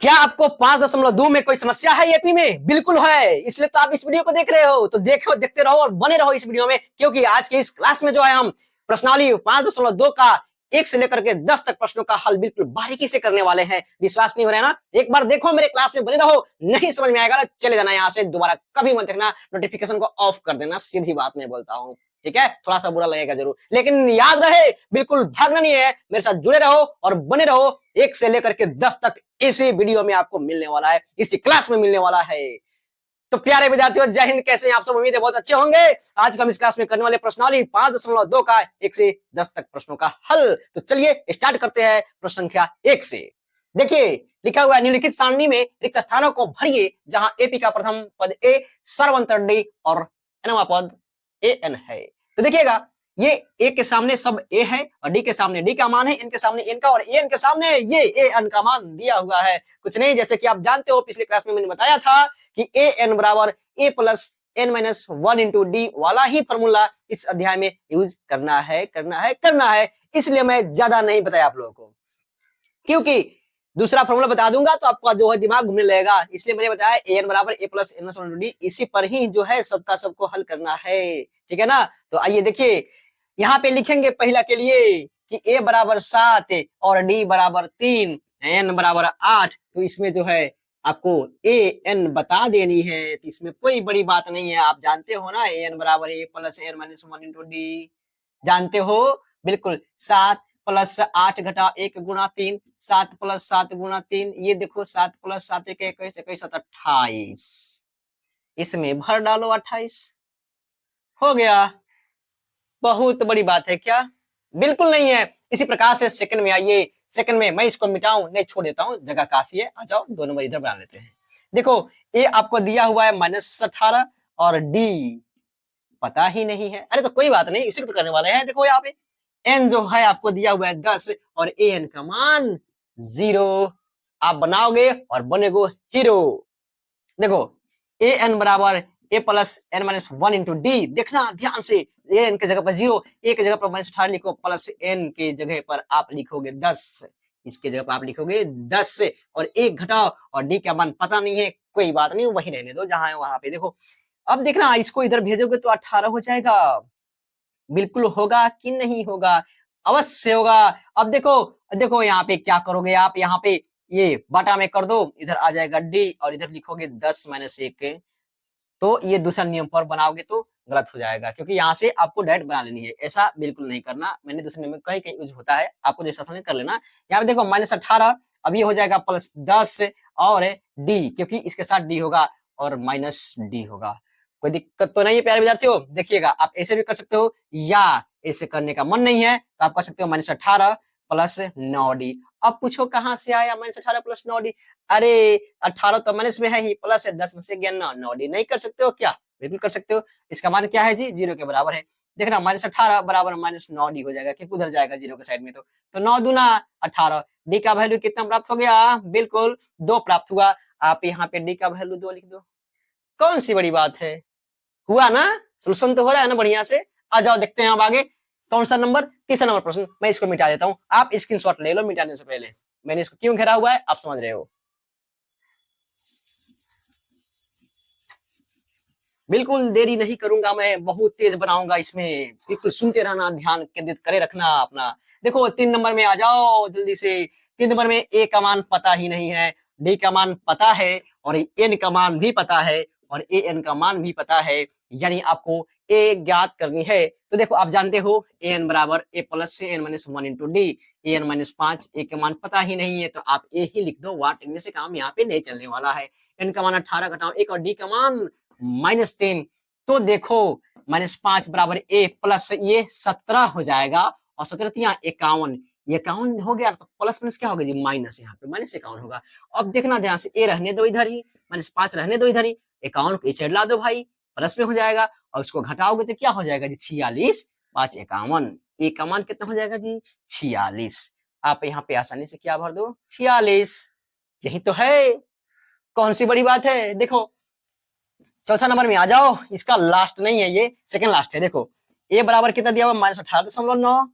क्या आपको 5.2 में कोई समस्या है एपी में? बिल्कुल है, इसलिए तो आप इस वीडियो को देख रहे हो। तो देखो, देखते रहो और बने रहो इस वीडियो में, क्योंकि आज के इस क्लास में जो है हम प्रश्नावली 5.2 का 1 से लेकर के 10 तक प्रश्नों का हल बिल्कुल बारीकी से करने वाले हैं। विश्वास नहीं हो रहा है ना? एक बार देखो मेरे क्लास में, बने रहो। नहीं समझ में आएगा ना, चले जाना यहाँ से, दोबारा कभी मत देखना, नोटिफिकेशन को ऑफ कर देना, सीधी बात मैं बोलता हूँ। ठीक है, थोड़ा सा बुरा लगेगा जरूर, लेकिन याद रहे, बिल्कुल भागना नहीं है, मेरे साथ जुड़े रहो और बने रहो। 1 से लेकर के 10 तक इसी वीडियो में आपको मिलने वाला है, इसी क्लास में मिलने वाला है। तो प्यारे विद्यार्थियों, जय हिंद। कैसे हैं आप सब? उम्मीद है बहुत अच्छे होंगे। आज हम इस क्लास में करने वाले प्रश्नावली 5.2 का 1 से 10 तक प्रश्नों का हल। तो चलिए स्टार्ट करते हैं प्रश्न संख्या 1 से। देखिए, लिखा हुआ है, निम्नलिखित सारणी में रिक्त स्थानों को भरिए जहां एपी का प्रथम पद ए, सर्वांतर डी और nवां पद एन है। तो देखिएगा, ये ए के सामने सब ए है और डी के सामने डी का मान है, एन के सामने एन का और एन के सामने ये ए एन का मान दिया हुआ है। कुछ नहीं, जैसे कि आप जानते हो, पिछले क्लास में मैंने बताया था कि ए एन बराबर A plus N minus 1 into D वाला ही फॉर्मूला इस अध्याय में यूज करना है। इसलिए मैं ज्यादा नहीं बताया आप लोगों को, क्योंकि दूसरा फॉर्मूला बता दूंगा तो आपका जो है दिमाग घूमने लगेगा। इसलिए मैंने बताया ए एन बराबर A plus N minus 1 into D, इसी पर ही जो है सबका सबको हल करना है। ठीक है ना? तो आइए देखिए, यहाँ पे लिखेंगे पहला के लिए कि a बराबर 7 और d बराबर 3, n बराबर 8। तो इसमें जो है आपको a n बता देनी है, तो इसमें कोई बड़ी बात नहीं है। आप जानते हो ना, a n बराबर a plus n minus 1 into D, जानते हो बिल्कुल। 7 प्लस 8 घटा 1 गुणा 3, 7 प्लस 7 गुणा 3, ये देखो 7 प्लस 7 21 21 28, इसमें भर डालो 28, हो गया। बहुत बड़ी बात है क्या? बिल्कुल नहीं है। इसी प्रकार से सेकंड में आइए। सेकंड में मैं इसको मिटाऊं? नहीं, छोड़ देता हूं, जगह काफी है। आ जाओ, 2 नंबर इधर बना लेते हैं। देखो, ए आपको दिया हुआ है -18 और डी पता ही नहीं है। अरे तो कोई बात नहीं, इसी को तो करने वाले हैं। देखो यहाँ पे एन जो है आपको दिया हुआ है 10 और ए एन का मान 0। आप बनाओगे और बनेगो हीरो। देखो, ए एन बराबर A plus N minus 1 into D, देखना ध्यान से, एन के जगह पर 0, ए के जगह पर -18 लिखो, प्लस एन के जगह पर आप लिखोगे 10, इसके जगह पर आप लिखोगे 10 और 1 घटाओ और डी का मान पता नहीं है, कोई बात नहीं, वही रहने दो जहां है वहां पे। देखो, अब देखना, इसको इधर भेजोगे तो 18 हो जाएगा। बिल्कुल होगा कि नहीं होगा? अवश्य होगा। अब देखो, देखो यहाँ पे क्या करोगे आप, यहाँ पे ये बाटा में कर दो, इधर आ जाएगा डी और इधर लिखोगे 10 माइनस 1। तो ये दूसरा नियम पर बनाओगे तो गलत हो जाएगा, क्योंकि यहाँ से आपको डायरेक्ट बना लेनी है। ऐसा बिल्कुल नहीं करना, मैंने दूसरे नियम में कहीं कहीं यूज होता है, आपको जैसा समझ कर लेना। यहाँ पे देखो -18, अब ये हो जाएगा प्लस 10 और डी, क्योंकि इसके साथ डी होगा और माइनस डी होगा। कोई दिक्कत तो नहीं है प्यारे विद्यार्थियों? देखिएगा, आप ऐसे भी कर सकते हो, या ऐसे करने का मन नहीं है तो आप कर सकते हो -18 प्लस 9d। अब पूछो कहां से आया -18 प्लस 9d? अरे 18 तो माइनस में है ही, प्लस है 10 में से गया 9d। नहीं कर सकते हो क्या? बिल्कुल कर सकते हो। इसका मान क्या है जी? 0 के बराबर है। देखना, -18 बराबर -9d हो जाएगा, क्योंकि उधर जाएगा 0 के साइड में। तो 9 दूना 18, डी का वैल्यू कितना प्राप्त हो गया? बिल्कुल 2 प्राप्त हुआ। आप यहाँ पे डी का वैल्यू 2 लिख दो। कौन सी बड़ी बात है? हुआ ना? सोल्यूशन तो हो रहा है ना बढ़िया से। आ जाओ, देखते हैं अब आगे कौन सा नंबर, तीसरा नंबर प्रश्न। मैं इसको मिटा देता हूं, आप स्क्रीनशॉट ले लो मिटाने से पहले। मैंने इसको क्यों घेरा हुआ है आप समझ रहे हो। बिल्कुल देरी नहीं करूंगा, मैं बहुत तेज बनाऊंगा इसमें, बिल्कुल सुनते रहना, ध्यान केंद्रित करे रखना अपना। देखो 3 नंबर में आ जाओ जल्दी से। 3 नंबर में ए का मान पता ही नहीं है, डी का मान पता है और एन का मान भी पता है और ए एन का मान भी पता है, यानी आपको ए ज्ञात करनी है। तो देखो, आप जानते हो ए एन बराबर A plus N minus 1 into D, A N -5, A के मान पता ही नहीं है तो आप ए ही लिख दो। वाट लिखने से काम यहाँ पे नहीं चलने वाला है। एन का मान 18 घटाओ 1 और डी का मान -3। तो देखो, -5 बराबर ए प्लस ये 17 हो जाएगा और 17 51, 51 हो गया। तो प्लस माइनस क्या होगा जी? माइनस, यहाँ पे -51 होगा। अब देखना ध्यान से, ए रहने दो इधर ही, -5 रहने दो इधर ही, 51 को इधर ला दो भाई, प्लस में हो जाएगा और उसको घटाओगे तो क्या हो जाएगा जी? 46, 5 51, ए का मान कितना हो जाएगा जी? 46। आप यहाँ पे आसानी से क्या भर दो? 46। यही तो है, कौन सी बड़ी बात है। देखो, चौथा नंबर में आ जाओ। इसका लास्ट नहीं है, ये सेकंड लास्ट है। देखो, ए बराबर कितना दिया हुआ? -18.9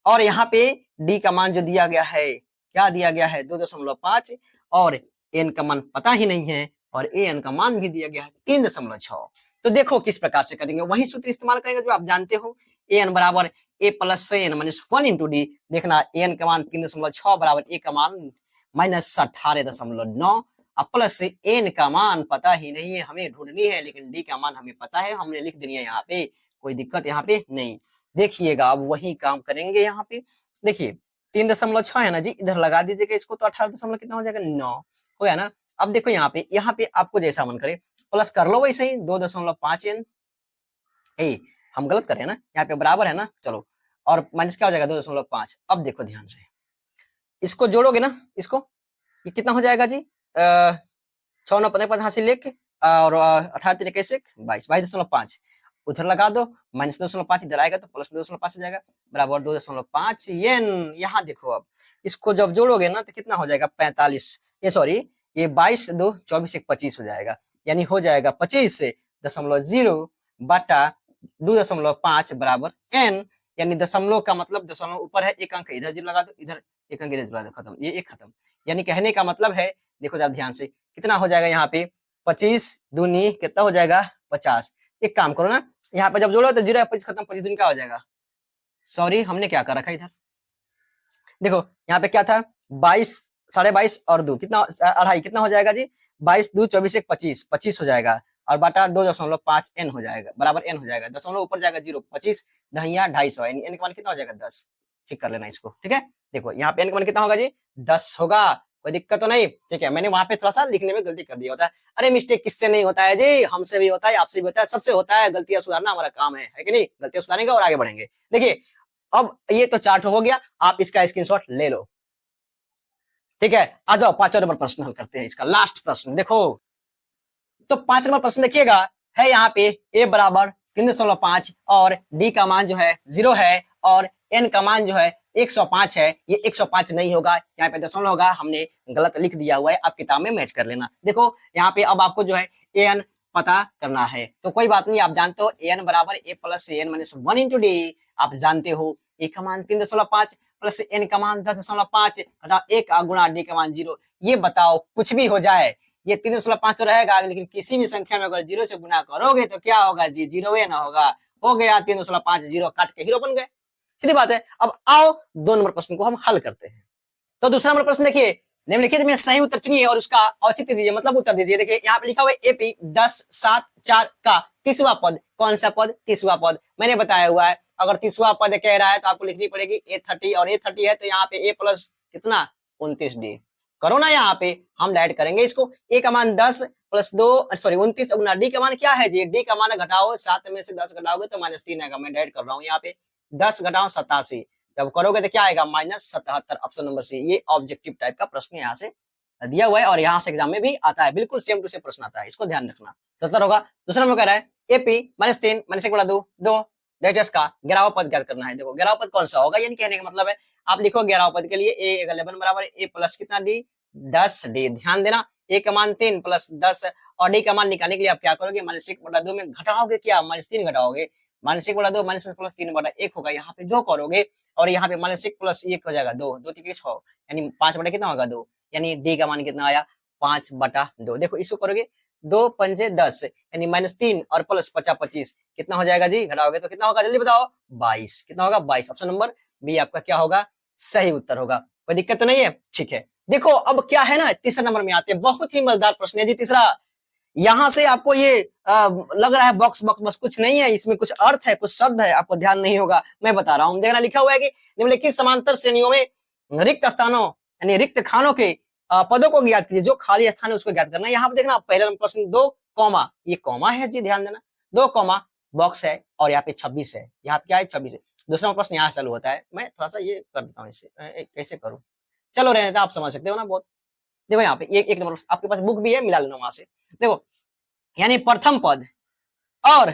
और यहाँ पे डी का मान जो दिया गया है, क्या दिया गया है? 2.5 और एन का मान पता ही नहीं है और ए एन का मान भी दिया गया है 3.6। तो देखो किस प्रकार से करेंगे, वही सूत्र इस्तेमाल करेंगे जो आप जानते हो, ए एन बराबर A plus N minus 1 into D. देखना एन का मान 3.6 बराबर ए का मान -18.9 प्लस एन का मान पता ही नहीं है, हमें ढूंढनी है, लेकिन डी का मान हमें पता है, हमने लिख दिया यहाँ पे, कोई दिक्कत यहाँ पे नहीं। देखिएगा अब वही काम करेंगे यहाँ पे। देखिए 3.6 है ना जी, इधर लगा दीजिएगा इसको, तो 18 दशमलव कितना हो जाएगा 9 हो गया ना। अब देखो यहाँ पे आपको जैसा मन करे प्लस कर लो वैसे ही 2.5 एन। ए हम गलत कर रहे हैं ना, यहाँ पे बराबर है ना, चलो और माइनस क्या हो जाएगा 2.5। अब देखो ध्यान से, इसको जोड़ोगे ना, इसको ये कितना हो जाएगा जी, 6 9 15 हासिल लेके और 18 कैसे 22.5 उधर लगा दो, -2.5 इधर आएगा तो +2.5 हो जाएगा बराबर 2.5 एन। यहाँ देखो अब इसको जब जोड़ोगे ना तो कितना हो जाएगा 45, ये सॉरी ये 22 2 24 1 25 हो जाएगा, यानी हो जाएगा 25.0 बटा 2.5 बराबर एन। यानी दशमलव का मतलब दशमलव ऊपर है, एक अंक इधर 0 लगा दो, इधर एक अंक इधर लगा दो, खत्म, ये एक खत्म। यानी कहने का मतलब है, देखो जरा ध्यान से कितना हो जाएगा यहाँ पे 25 दूनी कितना हो जाएगा 50। एक काम करो ना, यहाँ पे जब जोड़ो तो 0 25 खत्म, 25 दूनी क्या हो जाएगा, सॉरी हमने क्या कर रखा इधर, देखो यहाँ पे क्या था 22 22.5 और 2 कितना अढ़ाई कितना हो जाएगा जी 22 2 24 1 25 25 हो जाएगा और बटा 2.5 एन हो जाएगा बराबर एन हो जाएगा, दशमलव ऊपर जाएगा 0 25 दहिया 250 यानी एन का मान कितना हो जाएगा 10। ठीक कर लेना इसको, ठीक है। देखो यहाँ पे एन का मान कितना होगा जी 10 होगा, कोई दिक्कत तो नहीं, ठीक है। मैंने वहां पे थोड़ा सा लिखने में गलती कर दिया होता है, अरे मिस्टेक किससे नहीं होता है जी, हमसे भी होता है, आपसे भी होता है, सबसे होता है, गलतियां सुधारना हमारा काम है कि नहीं, गलतियां सुधारेंगे और आगे बढ़ेंगे। देखिए अब ये तो चार्ट हो गया, आप इसका स्क्रीनशॉट ले लो, ठीक है। आ जाओ 5 नंबर प्रश्न हल करते हैं, इसका लास्ट प्रश्न देखो। तो 5 नंबर प्रश्न देखिएगा, है यहाँ पे ए बराबर 3.5 और डी का मान जो है 0 है और एन का मान जो है 105 है, ये 105 नहीं होगा, यहाँ पे दशमलव होगा, हमने गलत लिख दिया हुआ है, आप किताब में मैच कर लेना। देखो यहाँ पे अब आपको जो है एन पता करना है, तो कोई बात नहीं, आप जानते हो एन बराबर A plus N minus 1 into D, आप जानते हो ए का मान 3.5 प्लस एन का मान 10.5 घटा 1 गुणा डी का मान 0। ये बताओ कुछ भी हो जाए, ये 3.5 तो रहेगा, लेकिन किसी भी संख्या में अगर 0 से गुना करोगे तो क्या होगा जी, 0 ना होगा, हो गया 3.5 0 काट के हीरो बन गए, सीधी बात है। अब आओ 2 नंबर प्रश्न को हम हल करते हैं। तो दूसरा नंबर प्रश्न देखिए, निम्नलिखित में सही उत्तर चुनिए और उसका औचित्य दीजिए, मतलब उत्तर दीजिए। देखिए यहाँ पे लिखा हुआ है एपी 10 7 4 का 30वां पद, कौन सा पद, 30वां पद मैंने बताया हुआ है। अगर 30वां पद कह रहा है तो आपको लिखनी पड़ेगी A30 और A30 है तो यहाँ पे A प्लस कितना 29 डी करो ना, यहाँ पे हम डायरेक्ट करेंगे इसको, ए का मान 10 प्लस 2 सॉरी 29 गुना डी का मान क्या है जी, डी का मान घटाओ 7 में से 10 घटाओगे तो -3 आएगा, मैं डायरेक्ट कर रहा हूँ यहाँ पे 10 घटाओ 87, जब करोगे तो क्या आएगा -77, ऑप्शन नंबर सी। ये ऑब्जेक्टिव टाइप का प्रश्न यहाँ से दिया हुआ है और यहाँ से एग्जाम में भी आता है, बिल्कुल सेम टू सेम प्रश्न आता है, इसको ध्यान रखना। 70 होगा। दूसरा नंबर कह रहा है एपी -3 -1 बटा 2 2 डेटस का 11वां पद ज्ञात करना है। देखो 11वां पद कौन सा होगा, यानी कहने का मतलब है आप लिखो 11वां पद के लिए ए 11 बराबर ए प्लस कितना डी 10 डी। ध्यान देना ए का मान 3 प्लस 10 और डी का मान निकालने के लिए आप क्या करोगे -1 बटा 2 में घटाओगे, क्या -3 घटाओगे, -1 बटा 2 -1 प्लस 3 बटा 1 होगा, यहाँ पे 2 करोगे और यहाँ पे -1 प्लस 1 हो जाएगा 2 2 3 6 यानी 5 बटा कितना होगा 2, यानी डी का मान कितना आया 5 बटा 2। देखो इसको करोगे 2 पंजे 10 यानी -3 और प्लस 50 25 कितना हो जाएगा जी, घटाओगे तो कितना होगा जल्दी बताओ 22, कितना होगा 22। ऑप्शन नंबर बी आपका क्या होगा, सही उत्तर होगा। कोई दिक्कत तो नहीं है, ठीक है। देखो अब क्या है ना, तीसरे नंबर में आते हैं, बहुत ही मजेदार प्रश्न है जी तीसरा। यहाँ से आपको ये लग रहा है बॉक्स बॉक्स बस कुछ नहीं है, इसमें कुछ अर्थ है, कुछ शब्द है, आपको ध्यान नहीं होगा, मैं बता रहा हूँ। देखना लिखा हुआ है कि निम्नलिखित समांतर श्रेणियों में रिक्त स्थानों यानी रिक्त खानों के पदों को ज्ञात कीजिए, जो खाली स्थान है उसको ज्ञात करना है। यहाँ पे देखना पहला नंबर प्रश्न 2 कॉमा, ये कॉमा है जी, ध्यान देना 2 कॉमा बॉक्स है और यहाँ पे 26 है, यहाँ पे क्या है 26 है। दूसरा प्रश्न यहाँ चालू होता है, मैं थोड़ा सा ये कर देता हूँ, इसे कैसे करूँ, चलो रहने आप समझ सकते हो ना बहुत। देखो यहाँ पे एक नंबर आपके पास बुक भी है, मिला लेना वहां से। देखो यानी प्रथम पद और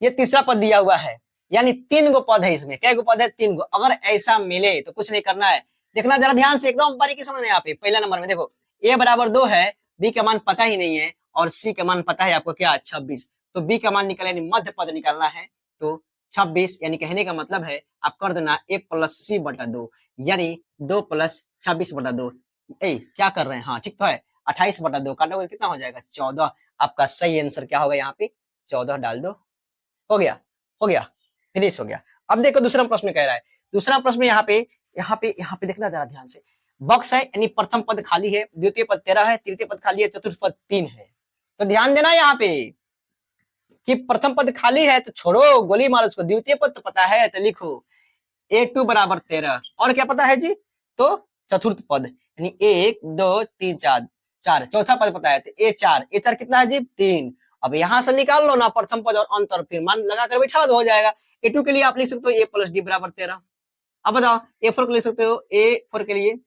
ये तीसरा पद दिया हुआ है, यानी 3 गो पद है इसमें, कै गो पद है 3 गो। अगर ऐसा मिले तो कुछ नहीं करना है, देखना जरा ध्यान से एकदम बारीकी समझना। यहाँ पे पहला नंबर में देखो ए बराबर 2 है, बी का मान पता ही नहीं है और सी का मान पता है आपको क्या 26, तो बी का मान निकालना यानी मध्य पद निकालना है, तो 26 यानी कहने का मतलब है आप कर देना ए प्लस सी बटा 2 यानी 2 प्लस 26 बटा 2। क्या कर रहे हैं, हाँ ठीक तो है। 28/2 काटोगे कितना हो जाएगा 14। आपका सही आंसर क्या होगा यहाँ पे 14 डाल दो। हो गया, हो गया, फिनिश हो गया। अब देखो दूसरा प्रश्न कह रहा है, दूसरा प्रश्न यहाँ पे देखना जरा ध्यान से। बॉक्स है यानी प्रथम पद खाली है, द्वितीय पद 13 है, तृतीय पद खाली है, चतुर्थ पद 3 है। तो ध्यान देना यहाँ पे कि प्रथम पद खाली है तो छोड़ो, गोली मारो उसको। द्वितीय पद तो पता है तो लिखो A2 बराबर 13। और क्या पता है जी, तो चतुर्थ पद यानी 1 2 3 4 4। चौथा पद पता है तो A4 कितना है जी 3। अब यहां से निकाल लो ना प्रथम पद और अंतर, फिर मान लगा कर बैठा दो, हो जाएगा। A2 के लिए आप लिख सकते हो A प्लस डी बराबर 13। अब बताओ A4 को लिख सकते हो, A4 के लिए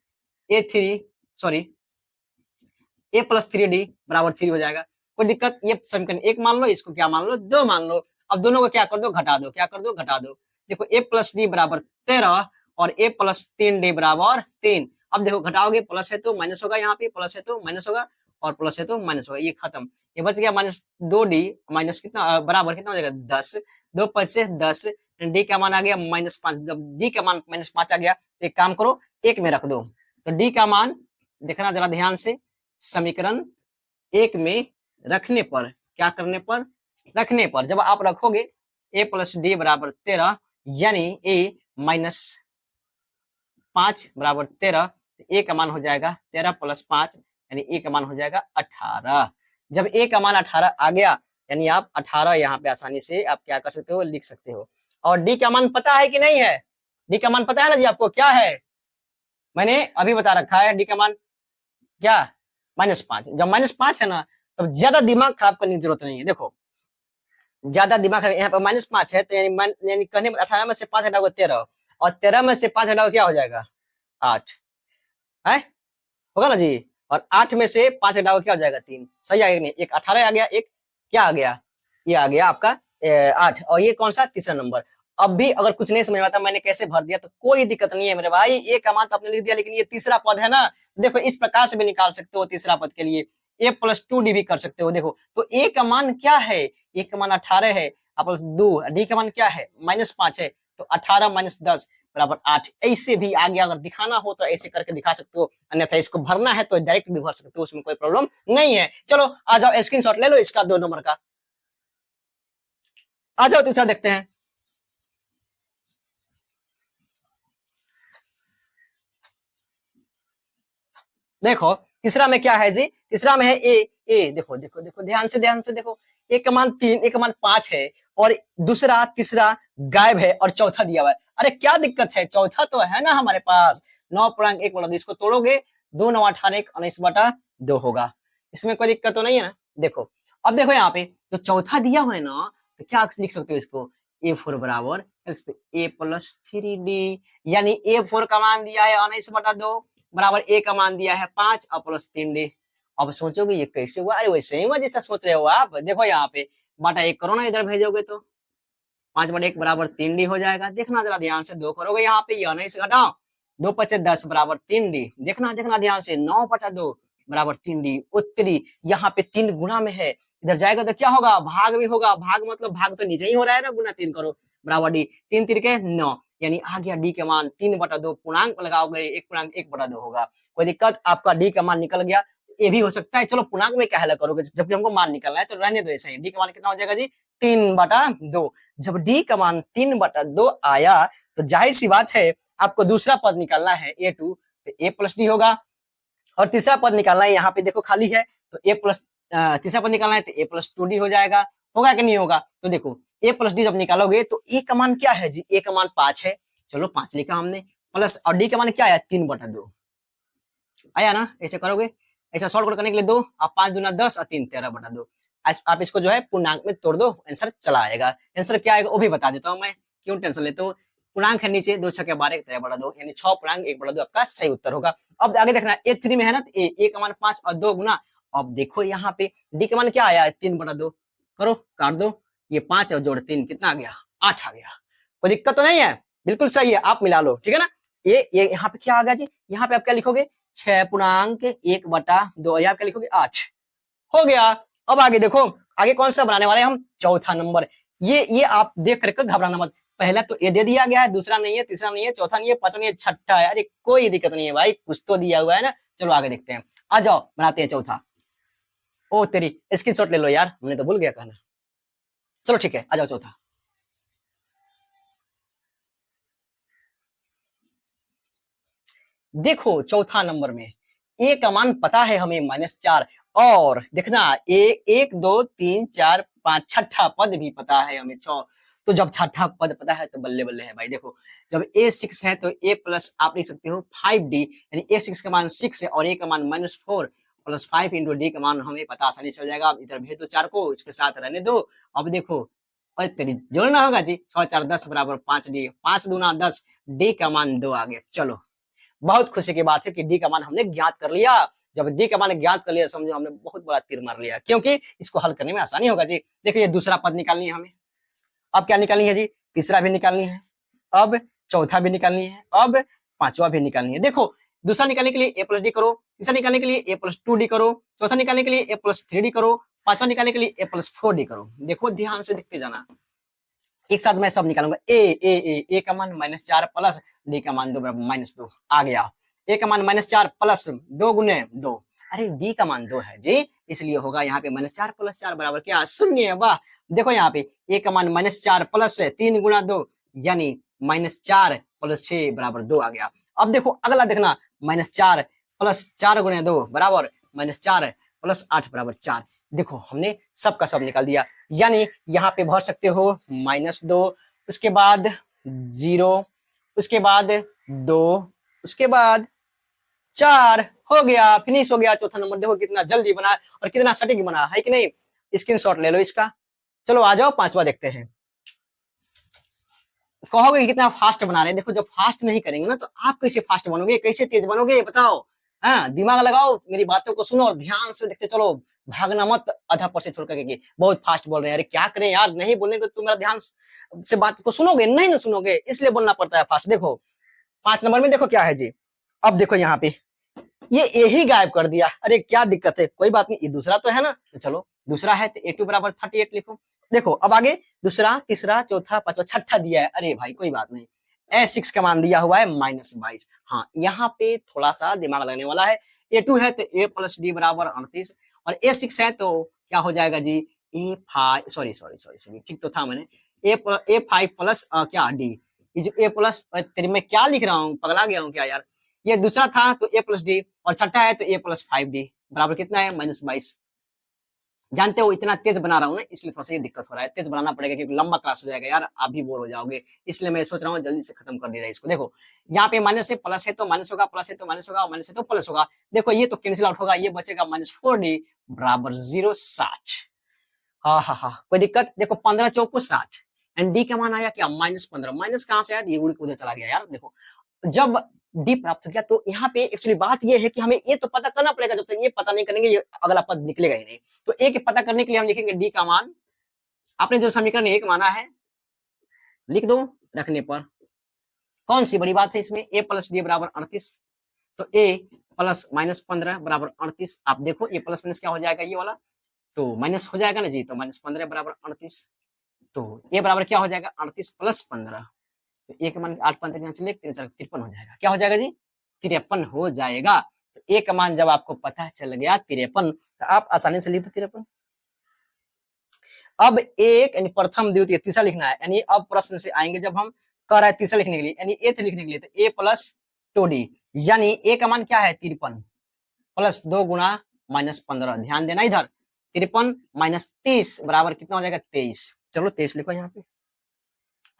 A प्लस 3D बराबर 3 हो जाएगा। कोई दिक्कत, ये समीकरण 1 मान लो, इसको क्या मान लो 2 मान लो। अब दोनों को क्या कर दो घटा दो, क्या कर दो घटा दो। देखो A प्लस डी बराबर 13 और A प्लस 3D बराबर 3। अब देखो घटाओगे, प्लस है तो माइनस होगा, यहाँ पे प्लस है तो माइनस होगा और प्लस है तो माइनस होगा, ये खत्म। ये बच गया -2D माइनस कितना बराबर कितना हो जाएगा 10। 2 5 से 10, डी का मान आ गया -5। जब डी का मान -5 आ गया तो एक काम करो 1 में रख दो। तो डी का मान देखना जरा ध्यान से, समीकरण 1 में रखने पर, क्या करने पर, रखने पर जब आप रखोगे A प्लस डी बराबर 13 यानी A माइनस 5 बराबर 13, A का मान हो जाएगा 13 प्लस 5 यानी A का मान हो जाएगा 18। जब A का मान 18 आ गया यानी आप 18 यहाँ पे आसानी से आप क्या कर सकते हो, लिख सकते हो। और D का मान पता है कि नहीं है, D का मान पता है ना जी आपको, क्या है मैंने अभी बता रखा है। D का मान क्या -5। जब -5 है ना तब ज्यादा दिमाग खराब करने की जरूरत नहीं है। देखो ज्यादा दिमाग, यहाँ पे -5 है तो यानी कहने में 18 में से 5 हटाओगे 13 और 13 में से 5 हटाओगे क्या हो जाएगा 8 है, होगा ना जी। और 8 में से 5 हटाओगे क्या हो जाएगा 3। सही आ गया नहीं, एक 18 आ गया, एक क्या आ गया, ये आ गया आपका 8। और ये कौन सा तीसरा नंबर। अब भी अगर कुछ नहीं समझ में आता मैंने कैसे भर दिया तो कोई दिक्कत नहीं है मेरे भाई। ए का मान तो आपने लिख दिया, लेकिन ये तीसरा पद है ना, देखो इस प्रकार से भी निकाल सकते हो तीसरा पद के लिए। A प्लस 2D भी कर सकते हो। देखो तो A का मान क्या है, A का मान 18 है, प्लस 2, D का मान क्या है -5 है, तो 18 माइनस 10 बराबर 8। ऐसे भी आगे अगर दिखाना हो तो ऐसे करके दिखा सकते हो, अन्यथा इसको भरना है तो डायरेक्ट भी भर सकते हो, उसमें कोई प्रॉब्लम नहीं है। चलो आ जाओ स्क्रीनशॉट ले लो इसका 2 नंबर का। आ जाओ तीसरा देखते हैं। देखो तीसरा में क्या है जी, तीसरा में है ए। देखो देखो देखो ध्यान से देखो, एक का मान 3, एक का मान 5 है और दूसरा तीसरा गायब है और चौथा दिया हुआ है। अरे क्या दिक्कत है, चौथा तो है ना हमारे पास 9.1 इसको तोड़ोगे 2 9 18 1 19/2 होगा, इसमें कोई दिक्कत तो नहीं है ना। देखो अब देखो यहाँ पे तो चौथा दिया हुआ है ना, तो क्या लिख सकते हो इसको A4 बराबर A प्लस 3D, यानी A4 का मान दिया है 19/2 बराबर A का मान दिया है 5 और प्लस 3D। अब सोचोगे ये कैसे हुआ, अरे वैसे ही हुआ जैसा सोच रहे हो आप। देखो यहाँ पे बटा 1 करो ना, इधर भेजोगे तो 5/1 बराबर 3D हो जाएगा। देखना जरा ध्यान से, 2 करोगे यहाँ पे, ये नहीं से घटाओ 2 5 10 बराबर 3D। देखना देखना ध्यान से, 9/2 बराबर 3D। उत्तरी यहाँ पे 3 गुना में है, इधर जाएगा तो क्या होगा भाग में होगा। भाग मतलब भाग तो नीचे ही हो रहा है ना, गुना 3 करो बराबर D। 3 3 के 9 यानी आ गया D के मान 3/2। पूर्णांक लगाओगे 1.1/2 होगा। कोई दिक्कत, आपका D का मान निकल गया। ये भी हो सकता है, चलो पूर्णांक में क्या हल करोगे, जबकि हमको मान निकलना है तो रहने दो ऐसे ही। D का मान कितना हो जाएगा जी 3/2। जब D का मान 3/2 आया तो जाहिर सी बात है आपको दूसरा पद निकालना है A2, तो A प्लस D होगा। और तीसरा पद निकालना है, यहाँ पे देखो खाली है तो A प्लस तीसरा पद निकालना है तो A प्लस 2D हो जाएगा। होगा कि नहीं होगा, तो देखो A प्लस D जब निकालोगे तो A का मान क्या है जी, A का मान 5 है, चलो 5 लिखा हमने, प्लस और D का मान क्या आया 3/2 आया ना। ऐसे करोगे, ऐसा सॉल्व करने के लिए 2 और 5 दूना 10 और 3 13/2। आप इसको जो है पूर्णांक में तोड़ दो, आंसर चला आएगा। आंसर क्या आएगा वो भी बता देता हूँ मैं, क्यों टेंशन लेते हो। पूर्णांक है नीचे 2 6 12 13/2 यानी 6 पूर्णांक 1/2 आपका सही उत्तर होगा। अब आगे देखना A3 में है ना, तो A का मान 5 और 2 गुना। अब देखो यहाँ पे D का मान क्या आया 3/2, करो काट दो, ये 5 और जोड़ 3 कितना आ गया 8 आ गया। कोई दिक्कत तो नहीं है, बिल्कुल सही है, आप मिला लो ठीक है ना। ये यहाँ पे क्या आ गया जी, यहाँ पे आप क्या लिखोगे 6.1/2 और यहाँ क्या लिखोगे 8 हो गया। अब आगे देखो, आगे कौन सा बनाने वाले हैं हम, चौथा नंबर। ये आप देख करके घबराना मत, पहला तो ये दे दिया गया है, दूसरा नहीं है, तीसरा नहीं है, चौथा नहीं है, पांचवा नहीं है, छठा है। अरे कोई दिक्कत नहीं है भाई, कुछ तो दिया हुआ है ना, चलो आगे देखते हैं, आ जाओ बनाते हैं चौथा। ओ तेरी, स्क्रीनशॉट ले लो यार, हमने तो भूल गया कहना। चलो ठीक है, आ जाओ चौथा। देखो चौथा नंबर में ए का मान पता है हमें -4, और देखना ए 1 2 3 4 5 छठा पद भी पता है हमें 6। तो जब छठा पद पता है तो बल्ले बल्ले है भाई। देखो जब ए 6 है तो ए प्लस आप लिख सकते हो 5d, यानी ए 6 का मान 6 है और ए का मान -4 प्लस 5 इंटू डी का मान हमें पता आसानी चल जाएगा। अब इधर भेज दो 4 को, इसके साथ रहने दो। अब देखो और तेरी जोड़ना होगा जी, 6 4 10 बराबर 5d, 5 दूना 10, डी का मान 2 आ गया। चलो बहुत खुशी की बात है कि डी का मान हमने ज्ञात कर लिया। जब डी का मान ज्ञात कर लिया समझो हमने बहुत बड़ा तीर मार लिया, क्योंकि इसको हल करने में आसानी होगा जी। देखिए दूसरा पद निकालनी है हमें, अब क्या निकालनी है जी, तीसरा भी निकालनी है, अब चौथा भी निकालनी है, अब पांचवा भी निकालनी है। देखो दूसरा निकालने के लिए ए प्लस डी करो, तीसरा निकालने के लिए ए प्लस 2d करो, चौथा निकालने के लिए ए प्लस 3d करो, पांचवा निकालने के लिए ए प्लस 4d करो। देखो ध्यान से देखते जाना, एक साथ मैं सब निकालूंगा। ए का मान -4 प्लस डी का मान 2 बराबर -2 आ गया। ए का मान -4 प्लस 2 गुने 2, अरे डी का मान 2 है जी, इसलिए होगा यहाँ पे -4 प्लस 4 बराबर क्या, 0। वाह, देखो यहाँ पे ए का मान -4 प्लस 3 गुना 2 यानी -4 प्लस 6 बराबर 2 आ गया। अब देखो अगला देखना, -4 प्लस 4 गुने 2 बराबर -4 प्लस 8 बराबर 4। देखो हमने सबका सब निकाल दिया, यानी यहाँ पे भर सकते हो -2, उसके बाद 0, उसके बाद 2, उसके बाद 4, हो गया, फिनिश हो गया चौथा नंबर। देखो कितना जल्दी बना और कितना सटीक बना है कि नहीं, स्क्रीनशॉट ले लो इसका। चलो आ जाओ पांचवा देखते हैं। कहोगे कितना फास्ट बना रहे हैं, देखो जब फास्ट नहीं करेंगे ना तो आप कैसे फास्ट बनोगे, कैसे तेज बनोगे बताओ। हाँ दिमाग लगाओ, मेरी बातों को सुनो और ध्यान से देखते चलो, भागना मत आधा पर से छोड़ करके। बहुत फास्ट बोल रहे हैं, अरे क्या करें यार, नहीं बोलेंगे तो मेरा ध्यान से बात को सुनोगे नहीं, ना सुनोगे, इसलिए बोलना पड़ता है फास्ट। देखो 5 नंबर में देखो क्या है जी, अब देखो यहाँ पे ये ए ही गायब कर दिया, अरे क्या दिक्कत है, कोई बात नहीं, ये दूसरा तो है ना, तो चलो दूसरा है तो A2 बराबर 38 लिखो। देखो अब आगे दूसरा, तीसरा, चौथा, पांचवा, छठा दिया है, अरे भाई कोई बात नहीं, A6 का मान दिया हुआ है -22। हाँ यहाँ पे थोड़ा सा दिमाग लगने वाला है, A2 है तो A प्लस डी बराबर 38 और A6 है तो क्या हो जाएगा जी, A5, सॉरी ठीक तो था मैंने, A5 प्लस क्या डी इज A प्लस, तेरी मैं क्या लिख रहा हूँ, पगला गया हूँ क्या यार। ये दूसरा था तो A प्लस डी और छठा है तो A प्लस 5d बराबर कितना है -22। जानते हो इतना तेज बना रहा हूँ ना, इसलिए थोड़ा सा ये दिक्कत हो रहा है, तेज बनाना पड़ेगा क्योंकि लंबा क्लास हो जाएगा यार, आप भी बोर हो जाओगे, इसलिए मैं सोच रहा हूँ जल्दी से खत्म कर दे रहा है इसको। देखो यहाँ पे माइनस है प्लस है तो माइनस होगा, प्लस है तो माइनस होगा, माइनस है तो प्लस होगा। देखो ये तो कैंसिल आउट होगा, ये बचेगा -4d बराबर 0 60। हाँ कोई दिक्कत, देखो 15 चौको 60 एंड डी का मान आया क्या -15, माइनस कहाँ से आया, ये उड़ के उधर चला गया यार। देखो जब डी प्राप्त हो गया तो यहाँ पे एक्चुअली बात ये है कि हमें ये तो पता करना पड़ेगा, जब तक ये पता नहीं करेंगे ये अगला पद निकलेगा ही नहीं। तो ए के पता करने के लिए हम लिखेंगे डी का मान, आपने जो समीकरण 1 माना है लिख दो रखने पर। कौन सी बड़ी बात है इसमें, ए प्लस डी बराबर 38, तो ए प्लस -15 बराबर 38। आप देखो ये प्लस माइनस क्या हो जाएगा, ये वाला तो माइनस हो जाएगा ना जी, तो -15 बराबर 38, तो ए बराबर क्या हो जाएगा 38 प्लस 15, तो ए का मान 8 5 यहाँ से 53 हो जाएगा, क्या हो जाएगा जी 53 हो जाएगा। तो ए का मान जब आपको पता चल गया 53, तो आप आसानी से लिख दो 53। अब एक यानी प्रथम द्वितीय तीसरा लिखना है, यानी अब प्रश्न से आएंगे जब हम कह रहे हैं तीसरा लिखने के लिए, यानी एथ लिखने के लिए, तो ए प्लस 2d, यानी ए का मान क्या है 53 प्लस 2 गुना -15, ध्यान देना इधर, 53 माइनस 30 बराबर कितना हो जाएगा 23। चलो 23 लिखो यहाँ पे।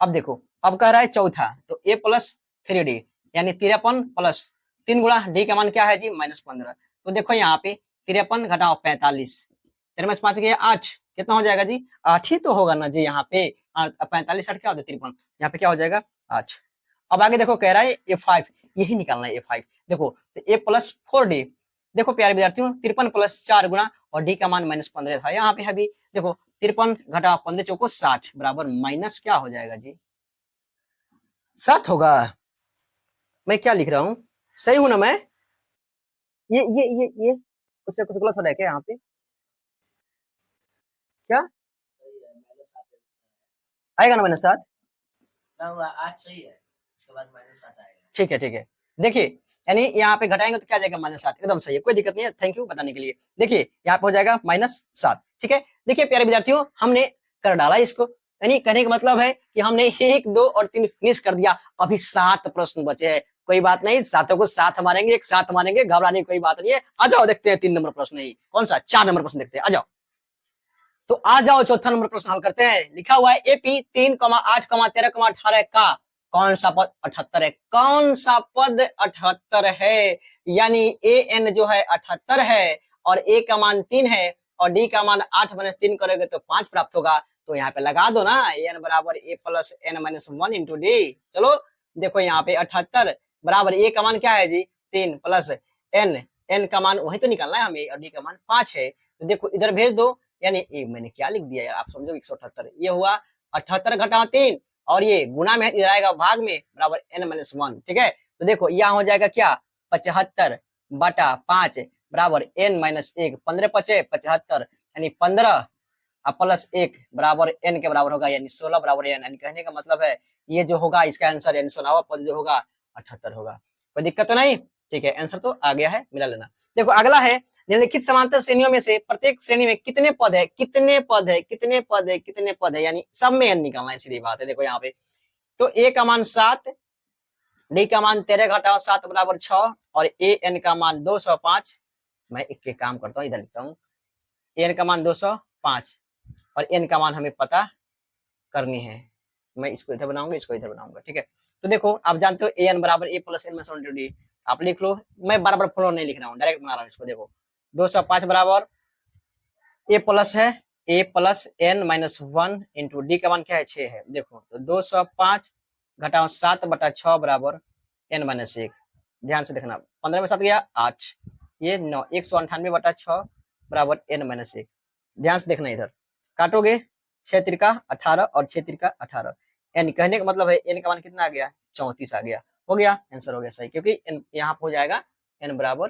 अब देखो अब कह रहा है चौथा, तो a प्लस 3d यानी 53 प्लस 3 गुणा डी का मान क्या है जी -15। तो देखो यहाँ पे 53 घटाओ 45, 3 में 5 गया 8, कितना हो जाएगा जी 8 ही तो होगा ना जी यहाँ पे, 45 8 क्या होता है 53, यहाँ पे क्या हो जाएगा 8। अब आगे देखो कह रहा है A5, यही निकालना है A5। देखो तो a प्लस 4d, देखो प्यारे विद्यार्थियों 53 प्लस 4 गुणा और डी का मान -15 था, यहाँ पे है भी देखो 53 घटा 15 चौको 60 बराबर माइनस क्या हो जाएगा जी 7 होगा। मैं क्या लिख रहा हूँ, सही हूं ना मैं, ये उससे कुछ गलत हो रहा है क्या यहाँ पे, क्या आएगा ना -7, -8 सही है, उसके बाद -7 आएगा। ठीक है ठीक है। देखिए, यानी यहाँ पे घटाएंगे तो क्या जाएगा -7, एकदम सही है, कोई दिक्कत नहीं है, थैंक यू बताने के लिए। देखिए यहाँ पे हो जाएगा -7, ठीक है। देखिए प्यारे विद्यार्थियों, हमने कर डाला इसको, यानी कहने का मतलब है कि हमने 1, 2 और 3 फिनिश कर दिया। अभी 7 प्रश्न बचे हैं, कोई बात नहीं, सातों को साथ मारेंगे, एक साथ मारेंगे, घबराने की कोई बात नहीं है। आ जाओ देखते हैं 3 नंबर प्रश्न, नहीं कौन सा 4 नंबर प्रश्न देखते हैं, आ जाओ। तो आ जाओ चौथा नंबर प्रश्न हल करते हैं। लिखा हुआ है एपी 3,8,13,18 का कौन सा पद 78 है? कौन सा पद 78 है? यानी ए एन जो है 78 है और ए का मान 3 है और डी का मान 8 माइनस 3 करोगे तो 5 प्राप्त होगा। तो यहाँ पे लगा दो ना, एन बराबर A plus N minus 1 into D. चलो देखो यहाँ पे 78 बराबर ए का मान क्या है जी 3 प्लस एन, एन का मान वही तो निकालना है हमें और डी का मान 5 है। तो देखो इधर भेज दो, यानी ये मैंने क्या लिख दिया यार, आप समझो 178, ये हुआ 78 घटा 3 और ये गुना में इधर आएगा भाग में बराबर n माइनस 1, ठीक है। तो देखो यहाँ हो जाएगा क्या 75 बटा 5 बराबर n माइनस 1, 15 पचे 75, यानी 15 प्लस 1 बराबर n के बराबर होगा, यानी 16 बराबर n। यानी कहने का मतलब है ये जो होगा इसका आंसर यानी 16वां पद जो होगा 78 होगा। कोई दिक्कत तो नहीं, ठीक है, आंसर तो आ गया है, मिला लेना। देखो अगला है, निम्नलिखित समांतर श्रेणियों में से प्रत्येक श्रेणी में कितने पद है, कितने पद है, कितने पद है, कितने पद है, यानी सब में n निकालना है, सीधी बात है। देखो यहाँ पे तो a का मान 7, d का मान 13 घटाओ 7 बराबर 6 और a n का मान 205। मैं एक के काम करता हूँ, इधर लिखता हूँ, a n का मान 205 और n का मान हमें पता करनी है। मैं इसको इधर बनाऊंगा, इसको इधर बनाऊंगा, ठीक है। तो देखो आप जानते हो ए एन बराबर A plus N minus 1 D, आप लिख लो, मैं बार-बार फ्लो नहीं लिख रहा हूँ, डायरेक्ट बना रहा हूँ इसको। देखो 205 बराबर ए प्लस है A plus N minus 1 into D का मान क्या है 6 है। देखो तो 205 घटाओ 7 बटा 6 बराबर एन माइनस 1। ध्यान से देखना, 15 में 7 गया 8, ये 9, 198 बटा 6 बराबर एन माइनस 1। ध्यान से देखना, इधर काटोगे 6 त्रिका 18 और 6 त्रिका 18, यानी कहने का मतलब है एन का मान कितना आ गया 34 आ गया। हो गया, आंसर हो गया सही, क्योंकि यहाँ हो जाएगा एन बराबर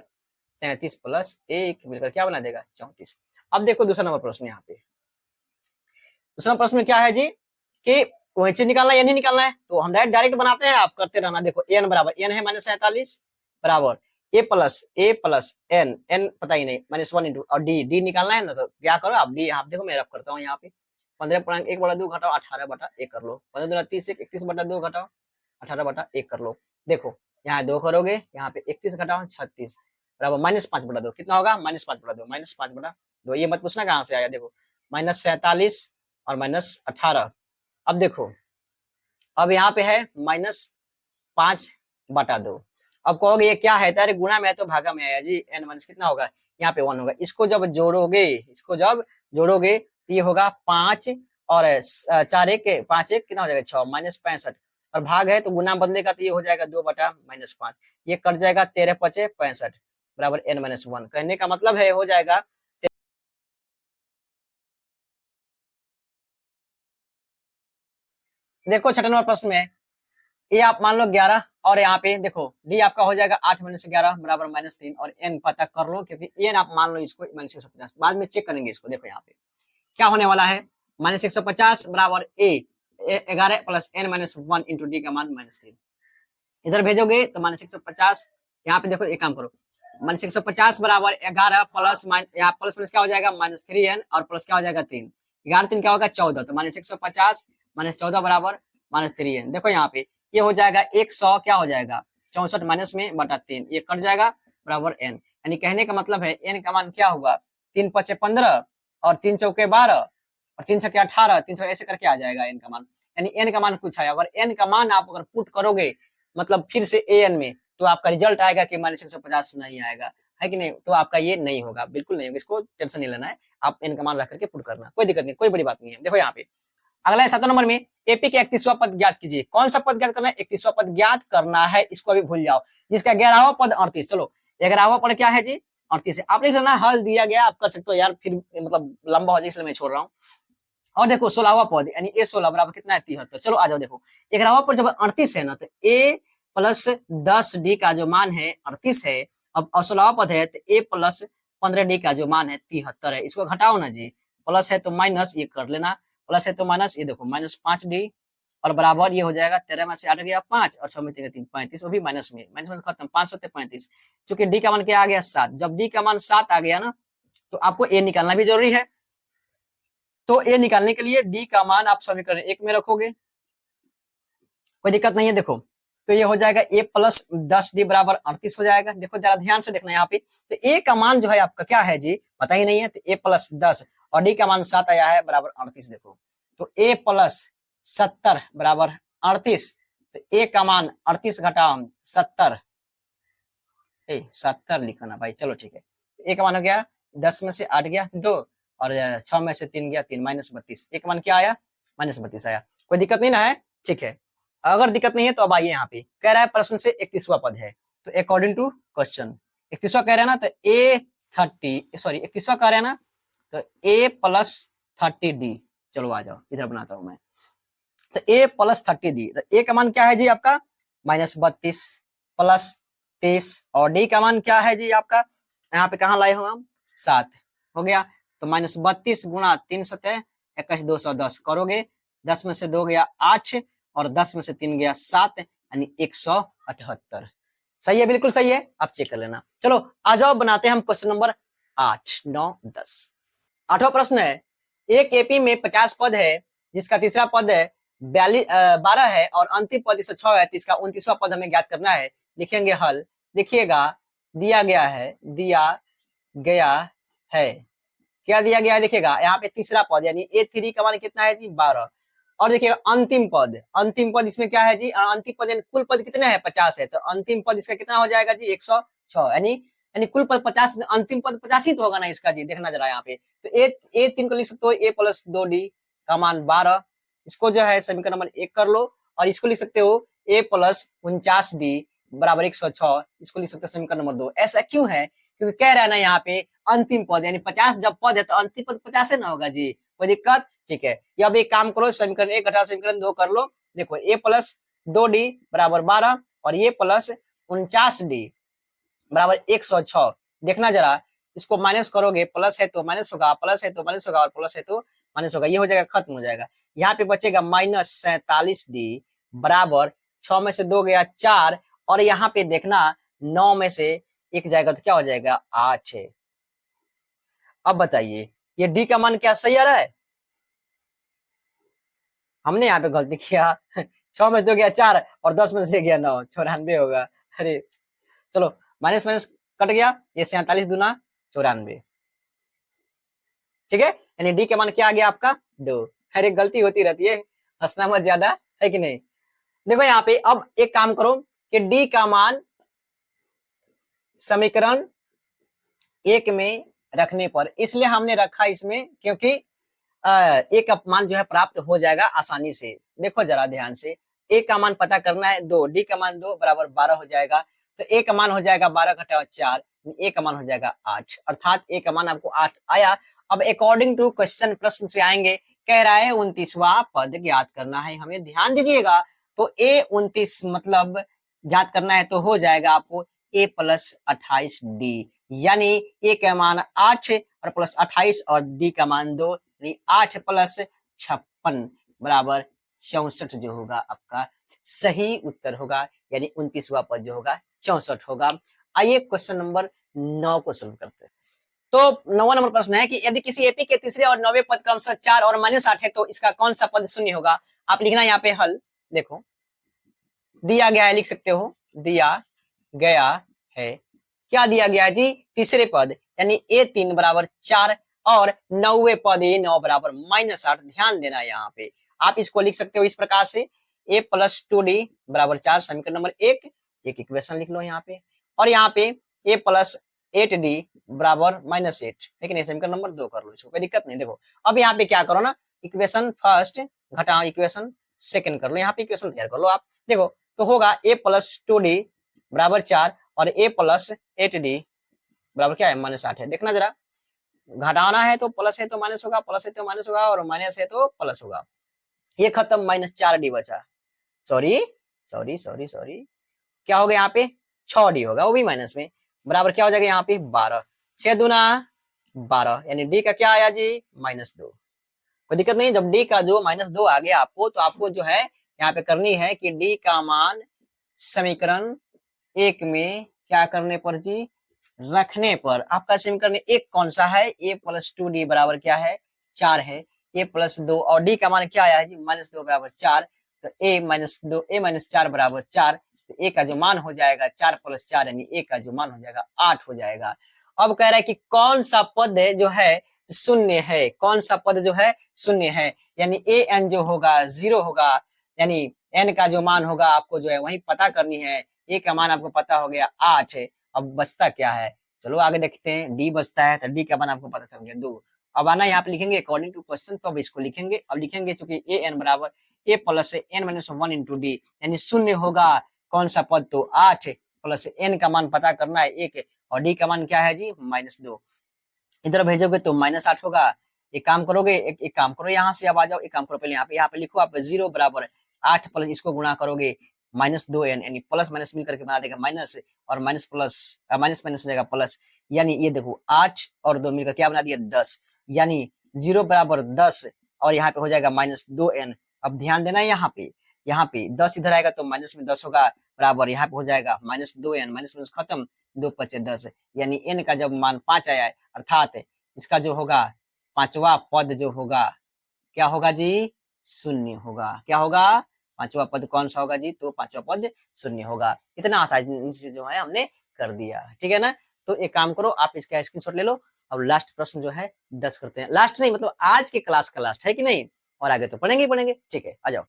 33 प्लस 1 मिलकर क्या बना देगा 34। अब देखो दूसरा नंबर प्रश्न, यहाँ पे दूसरा प्रश्न में क्या है जी कि वही चीज निकालना है या नहीं निकालना है, तो हम डायरेक्ट बनाते हैं, आप करते रहना। देखो एन बराबर एन है -47 बराबर ए प्लस एन, एन पता ही नहीं -1 इंटू और डी, डी निकालना है ना, तो क्या करो आप डी, आप देखो मैं रफ करता हूँ यहाँ पे 15.1 बटा 2 घटाओ 18 बटा 1 कर लो, 15 दूना 30, 31 बटा 2 घटाओ 18 बटा 1 कर लो। देखो यहाँ 2 करोगे, यहाँ पे 31 घटाओ 36 बराबर -5 बटा 2, कितना होगा -5 बटा 2, -5 बटा 2। ये मत पूछना कहाँ से आया, देखो -47 और -18। अब देखो अब यहाँ पे है -5 बटा 2। अब कहोगे ये क्या है, अरे गुणा में है तो भागा में आया जी, n माइनस कितना होगा यहाँ पे 1 होगा। इसको जब जोड़ोगे, इसको जब जोड़ोगे तो ये होगा 5 और 4 1 5 1 कितना हो जाएगा 6 -65 और भाग है तो गुना बदलेगा तो ये हो जाएगा 2 बटा -5, ये कट जाएगा 13 पचे 65 बराबर n माइनस 1। कहने का मतलब है हो जाएगा, देखो छठे नंबर प्रश्न में ये आप मान लो 11 और यहाँ पे देखो डी आपका हो जाएगा 8 माइनस 11 बराबर -3 और एन पता कर लो, क्योंकि एन आप मान लो इसको -150, बाद में चेक करेंगे इसको। देखो यहाँ पे क्या होने वाला है, -150 बराबर A 11 plus N minus 1 into D का मान -3। इधर भेजोगे तो -150, यहाँ पे देखो एक काम करो, -150 बराबर 11 प्लस यहाँ प्लस माइनस क्या हो जाएगा -3n और प्लस क्या हो जाएगा 3, 11 3 क्या होगा 14, तो -150 -14 बराबर -3n। देखो यहाँ पे ये हो जाएगा 100 क्या हो जाएगा 64 माइनस में बटा 3, ये कट जाएगा बराबर n। यानी कहने का मतलब है n का मान क्या हुआ 3 पचे 15 और 3 चौके 12 और 3 छके 18, 3 ऐसे करके आ जाएगा n का मान। यानी n का मान कुछ है, अगर n का मान आप अगर पुट करोगे मतलब फिर से an में, तो आपका रिजल्ट आएगा कि -150 नहीं आएगा, है कि नहीं, तो आपका ये नहीं होगा, बिल्कुल नहीं होगा, इसको टेंशन नहीं लेना है, आप n का मान रख करके पुट करना, कोई दिक्कत नहीं, कोई बड़ी बात नहीं है। देखो यहाँ पे अगला है 7 नंबर में, एपी के 31वां पद ज्ञात कीजिए। कौन सा पद ज्ञात करना है, 31वां पद ज्ञात करना है, इसको अभी भूल जाओ। जिसका 11वां पद 38, चलो 11वां पद क्या है जी 38 है, आप लिख लेना, हल दिया गया, आप कर सकते हो यार, फिर मतलब लंबा हो जाए इसलिए मैं छोड़ रहा हूँ। और देखो 16वां पद यानी ए 16 बराबर कितना है 73। चलो आ जाओ, देखो 11वां पद जब 38 है ना, तो ए प्लस 10 डी का जो मान है 38 है, अब 16वां पद है तो ए प्लस 15 डी का जो मान है 73 है। इसको घटाओ ना जी, प्लस है तो माइनस, ये कर लेना, प्लस है तो माइनस, ये देखो -5 डी और बराबर ये हो जाएगा 13 में से 8 गया 5 और 6 में 3 3 35, वो भी माइनस में खत्म, 5 7 35। चूंकि डी का मान क्या आ गया 7, जब डी का मान 7 आ गया ना तो आपको ए निकालना भी जरूरी है। तो ए निकालने के लिए डी का मान आप समीकरण 1 में रखोगे, कोई दिक्कत नहीं है। देखो तो ये हो जाएगा ए प्लस 10d बराबर 38 हो जाएगा। देखो जरा ध्यान से देखना यहाँ पे, तो ए का मान जो है आपका क्या है जी, पता ही नहीं है, तो ए प्लस 10 और डी का मान 7 आया है बराबर 38। देखो तो ए प्लस 70 बराबर 38, तो ए का मान 38 घटा 70, 70 लिखो ना भाई, चलो ठीक है। ए का मान हो गया 10 में से 8 गया 2 और 6 में से 3 गया 3, माइनस 32। ए का मान क्या आया, माइनस 32 आया। कोई दिक्कत नहीं ना है, ठीक है। अगर दिक्कत नहीं है तो अब आइए यहाँ पे, कह रहा है प्रश्न से 31वां पद है, तो अकॉर्डिंग टू क्वेश्चन 31वां कह रहे हैं ना, तो A30 कह रहे हैं ना, तो A प्लस 30D, चलो आ जाओ इधर बनाता हूं मैं। तो A प्लस 30D, तो A का मान क्या है जी आपका माइनस 32 प्लस 23 और D का मान क्या है जी आपका, यहाँ पे कहाँ लाए हो हम 7 हो गया, तो माइनस 32 गुणा 3 सतह 21 210 करोगे, 10 में से 2 गया 8 और 10 में से 3 गया 7, यानी 178। सही है, बिल्कुल सही है, आप चेक कर लेना। चलो आ जाओ बनाते हैं हम क्वेश्चन नंबर 8 9 10। 8वां प्रश्न है, एक एपी में 50 पद है जिसका तीसरा पद है 12 है और अंतिम पद 106 है, तो इसका 29वां पद हमें ज्ञात करना है। लिखेंगे हल, देखिएगा दिया गया है, क्या दिया गया है देखिएगा, यहाँ पे तीसरा पद यानी A3 का मान कितना है जी 12, और देखिएगा अंतिम पद इसमें क्या है जी, अंतिम पद यानी कुल पद कितने हैं 50 है, तो अंतिम पद इसका कितना हो जाएगा जी 106, यानी कुल पद 50, अंतिम पद 50 ही तो होगा ना इसका जी, देखना जरा यहाँ पे। तो A3 को लिख सकते हो A प्लस 2D का मान 12, इसको जो है समीकरण नंबर 1 कर लो, और इसको लिख सकते हो A प्लस 49D बराबर 106, इसको लिख सकते हो समीकरण नंबर 2। ऐसा क्यों है, क्योंकि कह रहा है ना यहाँ पे अंतिम पद यानी 50 जब पद है तो अंतिम पद 50 है ना होगा जी, कोई दिक्कत, ठीक है। या अब एक काम करो, समीकरण 1 घटा समीकरण 2 कर लो। देखो A प्लस 2D बराबर 12 और A प्लस 49D बराबर 106, देखना जरा, इसको माइनस करोगे, प्लस है तो माइनस होगा, प्लस है तो माइनस होगा और प्लस है तो माइनस होगा, ये हो जाएगा खत्म हो जाएगा। यहाँ पे बचेगा माइनस 47D बराबर 6 में से 2 गया 4 और यहाँ पे देखना 9 में से 1 जाएगा तो क्या हो जाएगा 8 है। अब बताइए ये डी का मान क्या सही आ रहा है, हमने यहाँ पे गलती किया 6 में से 2 गया 4 और 10 में से गया 9, 94 होगा। अरे चलो माइनस माइनस कट गया, ये 47 दूना 94, ठीक है, यानी डी के मान क्या आ गया आपका 2। अरे गलती होती रहती है, हंसना मत ज्यादा, है कि नहीं। देखो यहाँ पे अब एक काम करो कि डी का मान समीकरण 1 में रखने पर, इसलिए हमने रखा इसमें क्योंकि एक का मान जो है प्राप्त हो जाएगा आसानी से। देखो जरा ध्यान से, ए का मान पता करना है 2, डी का मान 2 बराबर 12 हो जाएगा, तो ए का मान हो जाएगा 12 घटा 4, ए का मान हो जाएगा 8, अर्थात ए का मान आपको 8 आया। अब अकॉर्डिंग टू क्वेश्चन प्रश्न से आएंगे, कह रहा है 29वां पद ज्ञात करना है हमें, ध्यान दीजिएगा। तो A29 मतलब ज्ञात करना है तो हो जाएगा आपको A प्लस 28D, यानी A का मान 8 और प्लस 28 और D का मान 2, 8 प्लस 56 बराबर 64 जो होगा आपका सही उत्तर होगा, यानी 29वां पद जो होगा 64 होगा। आइए क्वेश्चन नंबर 9 को सोल्व करते हैं। तो 9वां नंबर प्रश्न है कि यदि किसी एपी के तीसरे और 9वें पद क्रमशः 4 और -8 है तो इसका कौन सा पद शून्य होगा। आप लिखना यहाँ पे हल, देखो दिया गया है, लिख सकते हो दिया गया है, क्या दिया गया है जी, तीसरे पद यानी A3 बराबर 4 और 9वें पद A9 बराबर -8। ध्यान देना यहाँ पे, आप इसको लिख सकते हो इस प्रकार से A प्लस 2D बराबर 4, समीकरण नंबर 1, एक इक्वेशन लिख लो यहाँ पे, और यहाँ पे A प्लस 8D बराबर -8, लेकिन समीकरण नंबर 2 कर लो, इसको कोई दिक्कत नहीं। देखो अब यहाँ पे क्या करो ना, इक्वेशन फर्स्ट घटाओ इक्वेशन सेकंड कर लो, यहाँ पे इक्वेशन तैयार कर लो आप। देखो तो होगा A प्लस 2D बराबर 4 और A प्लस 8D बराबर क्या है -8 है। देखना जरा, घटाना है तो प्लस है तो माइनस होगा, प्लस है तो माइनस होगा और माइनस है तो प्लस होगा, ये खत्म, -4D बचा, सॉरी सॉरी सॉरी सॉरी, क्या हो गया यहाँ पे 6D होगा, वो भी माइनस में, बराबर क्या हो जाएगा यहाँ पे 12, 6 दूना 12, यानी डी का क्या आया जी -2। कोई दिक्कत नहीं, जब डी का जो -2 आ गया आपको, तो आपको जो है यहाँ पे करनी है कि डी का मान समीकरण 1 में क्या करने पर जी, रखने पर। आपका समीकरण 1 कौन सा है, a प्लस 2d बराबर क्या है, 4 है। a प्लस 2 और d का मान क्या आया है जी, -2 बराबर 4। तो a माइनस 2 a माइनस 4 बराबर 4। तो a का जो मान हो जाएगा 4 प्लस 4 यानी a का जो मान हो जाएगा 8 हो जाएगा। अब कह रहा है कि कौन सा पद जो है शून्य है, कौन सा पद जो है शून्य है, यानी a n जो होगा 0 होगा, यानी n का जो मान होगा आपको जो है वही पता करनी है। a का मान आपको पता हो गया 8 है। अब बचता क्या है, चलो आगे देखते हैं। डी बचता है, तो डी का मान आपको पता चल गया 2। अब आना यहाँ पे लिखेंगे अकॉर्डिंग टू क्वेश्चन, तो अब इसको लिखेंगे। अब लिखेंगे चूंकि ए एन बराबर A plus N minus 1 into D, यानी शून्य होगा कौन सा पद, तो 8 प्लस एन का मान पता करना है 1 और डी का मान क्या है जी, -2। इधर भेजोगे तो -8 होगा। एक काम करोगे, एक काम करो, यहाँ से अब आ जाओ, एक काम करो, पहले यहाँ पे लिखो आप 0 बराबर 8 प्लस इसको गुणा करोगे -2n, यानी प्लस माइनस मिल करके बना देगा माइनस, और माइनस प्लस माइनस माइनस हो जाएगा प्लस, यानी ये देखो 8 और 2 मिलकर क्या बना दिया 10, यानी 0 बराबर 10 और यहाँ पे हो जाएगा -2n। अब ध्यान देना यहाँ पे 10 इधर आएगा तो माइनस में 10 होगा, बराबर यहाँ पे हो जाएगा -2n, माइनस माइनस खत्म, 2 × 5 = 10, यानी n का जब मान 5 आया है, अर्थात इसका जो होगा पांचवा पद जो होगा क्या होगा जी, शून्य होगा। क्या होगा, पांचवा पद कौन सा होगा जी, तो पांचवा पद शून्य होगा। इतना आसानी से जो है हमने कर दिया, ठीक है ना। तो एक काम करो, आप इसका स्क्रीनशॉट ले लो। अब लास्ट प्रश्न जो है 10 करते हैं, लास्ट नहीं मतलब आज के क्लास का लास्ट है कि नहीं, और आगे तो पढ़ेंगे ही पढ़ेंगे, ठीक है, आ जाओ।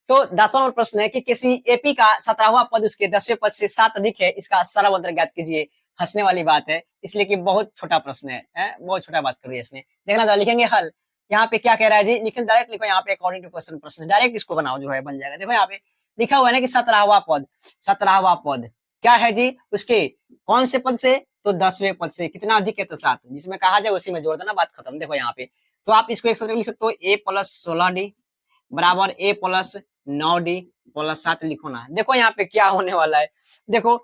तो 10वां नंबर प्रश्न है कि किसी एपी का 17वां पद उसके 10वें पद से 7 अधिक है, इसका सरल उत्तर ज्ञात कीजिए। हंसने वाली बात है, इसलिए कि बहुत छोटा प्रश्न है, बहुत छोटा बात कर दिया इसने। देखना जरा, लिखेंगे हल। यहाँ पे क्या कह रहा है जी, लिखें डायरेक्ट लिखो यहाँ पे अकॉर्डिंग टू क्वेश्चन प्रश्न, डायरेक्ट इसको बनाओ जो है बन जाएगा। देखो यहाँ पे लिखा हुआ है ना कि 17वां पद, 17वां पद क्या है जी, उसके कौन से पद से, तो 10वें पद से। कितना अधिक है, तो 7, जिसमें कहा जाए उसी में जोड़ देना, बात खत्म। देखो यहाँ पे तो आप इसको एक साथ लिख सकते हो, a + 16d बराबर a + 9d + 7 लिखो ना। देखो यहाँ पे क्या होने वाला है, देखो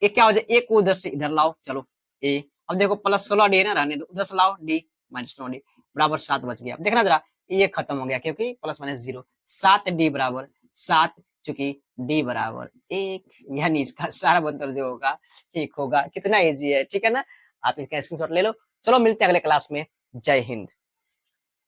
ये क्या हो जाए, एक को उधर से इधर लाओ, चलो ए, अब देखो +16d है ना, रहने दो, उधर से लाओ d -9d बराबर 7 बच गया। देखना जरा, ये खत्म हो गया क्योंकि प्लस माइनस 0, 7d बराबर 7, चूंकि d बराबर 1, यानी इसका सारा उत्तर जो होगा 1 होगा। कितना इजी है, ठीक है ना। आप इसका स्क्रीनशॉट ले लो। चलो मिलते हैं अगले क्लास में, जय हिंद।